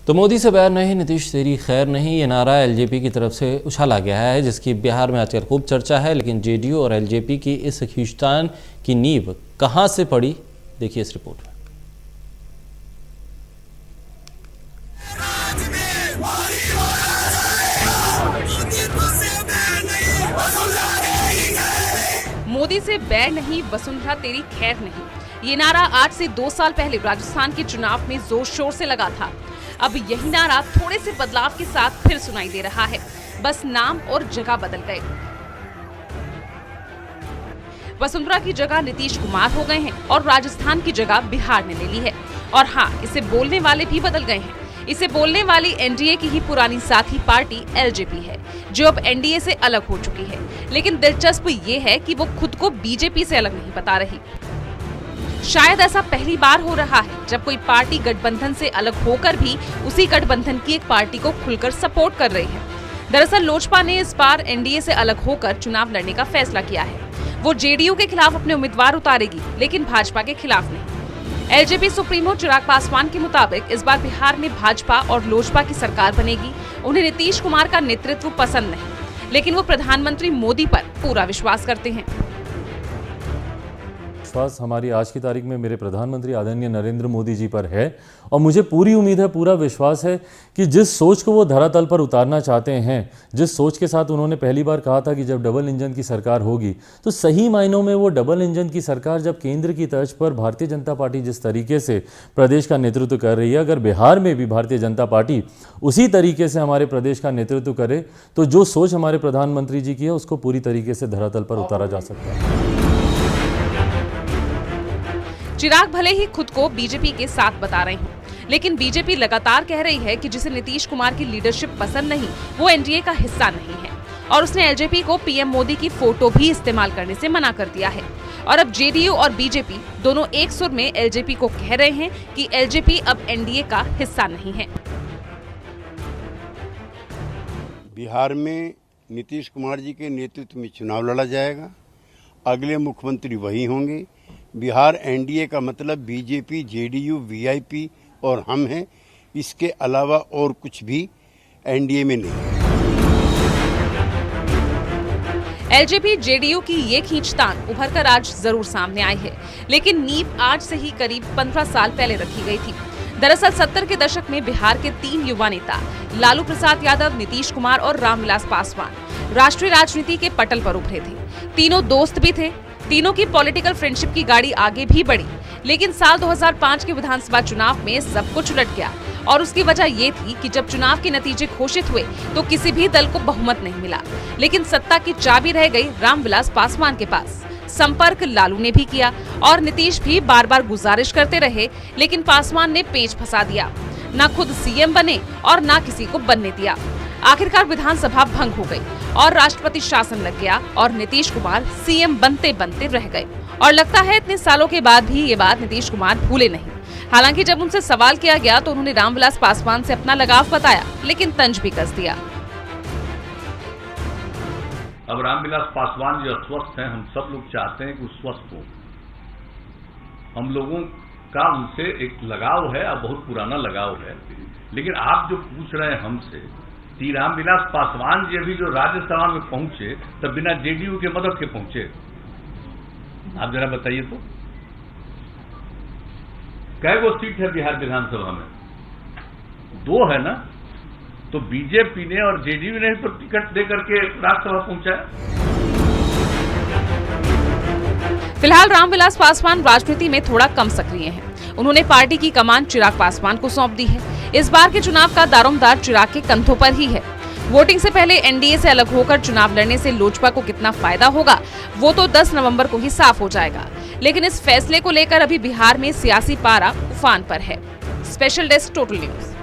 तो मोदी से बैर नहीं, नीतीश तेरी खैर नहीं, ये नारा एलजेपी की तरफ से उछाला गया है, जिसकी बिहार में आजकल खूब चर्चा है। लेकिन जेडीयू और एलजेपी की इस खींचतान की नींव कहां से पड़ी, देखिए इस रिपोर्ट में। मोदी से बैर नहीं, वसुंधरा तेरी खैर नहीं, ये नारा आज से 2 साल पहले राजस्थान के चुनाव में जोर शोर से लगा था। अब यही नारा थोड़े से बदलाव के साथ फिर सुनाई दे रहा है, बस नाम और जगह बदल गए। वसुंधरा की जगह नीतीश कुमार हो गए हैं और राजस्थान की जगह बिहार ने ले ली है। और हाँ, इसे बोलने वाले भी बदल गए हैं। इसे बोलने वाली एनडीए की ही पुरानी साथी पार्टी एलजेपी है, जो अब एनडीए से अलग हो चुकी है। लेकिन दिलचस्प ये है कि वो खुद को बीजेपी से अलग नहीं बता रही। शायद ऐसा पहली बार हो रहा है जब कोई पार्टी गठबंधन से अलग होकर भी उसी गठबंधन की एक पार्टी को खुलकर सपोर्ट कर रही है। दरअसल लोजपा ने इस बार एनडीए से अलग होकर चुनाव लड़ने का फैसला किया है। वो जेडीयू के खिलाफ अपने उम्मीदवार उतारेगी, लेकिन भाजपा के खिलाफ नहीं। एलजेपी सुप्रीमो चिराग पासवान के मुताबिक इस बार बिहार में भाजपा और लोजपा की सरकार बनेगी। उन्हें नीतीश कुमार का नेतृत्व पसंद नहीं, लेकिन वो प्रधानमंत्री मोदी पर पूरा विश्वास करते हैं। विश्वास हमारी आज की तारीख में मेरे प्रधानमंत्री आदरणीय नरेंद्र मोदी जी पर है और मुझे पूरी उम्मीद है, पूरा विश्वास है कि जिस सोच को वो धरातल पर उतारना चाहते हैं, जिस सोच के साथ उन्होंने पहली बार कहा था कि जब डबल इंजन की सरकार होगी, तो सही मायनों में वो डबल इंजन की सरकार जब केंद्र की तर्ज पर भारतीय जनता पार्टी जिस तरीके से प्रदेश का नेतृत्व कर रही है, अगर बिहार में भी भारतीय जनता पार्टी उसी तरीके से हमारे प्रदेश का नेतृत्व करे, तो जो सोच हमारे प्रधानमंत्री जी की है उसको पूरी तरीके से धरातल पर उतारा जा सकता है। चिराग भले ही खुद को बीजेपी के साथ बता रहे हों, लेकिन बीजेपी लगातार कह रही है कि जिसे नीतीश कुमार की लीडरशिप पसंद नहीं, वो एनडीए का हिस्सा नहीं है। और उसने एलजेपी को पीएम मोदी की फोटो भी इस्तेमाल करने से मना कर दिया है। और अब जेडीयू और बीजेपी दोनों एक सुर में एलजेपी को कह रहे हैं कि एलजेपी अब एनडीए का हिस्सा नहीं है। बिहार में नीतीश कुमार जी के नेतृत्व में चुनाव लड़ा जाएगा, अगले मुख्यमंत्री वही होंगे। बिहार एनडीए का मतलब बीजेपी, जेडीयू, वीआईपी और हम हैं। इसके अलावा और कुछ भी एनडीए में नहीं है। एलजेपी जेडीयू की ये खींचतान उभरकर आज जरूर सामने आई है, लेकिन नींव आज से ही करीब 15 साल पहले रखी गई थी। दरअसल 70 के दशक में बिहार के 3 युवा नेता लालू प्रसाद यादव, नीतीश कुमार और रामविलास पासवान राष्ट्रीय राजनीति के पटल पर उभरे थे। तीनों दोस्त भी थे। तीनों की पॉलिटिकल फ्रेंडशिप की गाड़ी आगे भी बढ़ी, लेकिन साल 2005 के विधानसभा चुनाव में सब कुछ उलट गया। और उसकी वजह ये थी कि जब चुनाव के नतीजे घोषित हुए तो किसी भी दल को बहुमत नहीं मिला, लेकिन सत्ता की चाबी रह गई रामविलास पासवान के पास। संपर्क लालू ने भी किया और नीतीश भी बार बार गुजारिश करते रहे, लेकिन पासवान ने पेच फंसा दिया। न खुद सीएम बने और न किसी को बनने दिया। आखिरकार विधानसभा भंग हो गई और राष्ट्रपति शासन लग गया और नीतीश कुमार सीएम बनते बनते रह गए। और लगता है इतने सालों के बाद भी ये बात नीतीश कुमार भूले नहीं। हालांकि जब उनसे सवाल किया गया तो उन्होंने रामविलास पासवान से अपना लगाव बताया, लेकिन तंज भी कस दिया। अब रामविलास पासवान जो अस्वस्थ हैं, हम सब लोग चाहते हैं कि वो स्वस्थ हो। हम लोगों का उनसे एक लगाव है और बहुत पुराना लगाव है। लेकिन आप जो पूछ रहे हैं हमसे कि रामविलास पासवान जी अभी जो राज्यसभा में पहुंचे तब बिना जेडीयू के मदद के पहुंचे, आप जरा बताइए तो कै गो सीट है बिहार विधानसभा में? 2 है ना। तो बीजेपी ने और जेडीयू ने तो टिकट दे करके राज्यसभा पहुंचा। फिलहाल रामविलास पासवान राजनीति में थोड़ा कम सक्रिय हैं। उन्होंने पार्टी की कमान चिराग पासवान को सौंप दी है। इस बार के चुनाव का दारोमदार चिराग के कंधों पर ही है। वोटिंग से पहले एनडीए से अलग होकर चुनाव लड़ने से लोजपा को कितना फायदा होगा, वो तो 10 नवंबर को ही साफ हो जाएगा। लेकिन इस फैसले को लेकर अभी बिहार में सियासी पारा उफान पर है। Special desk, total news.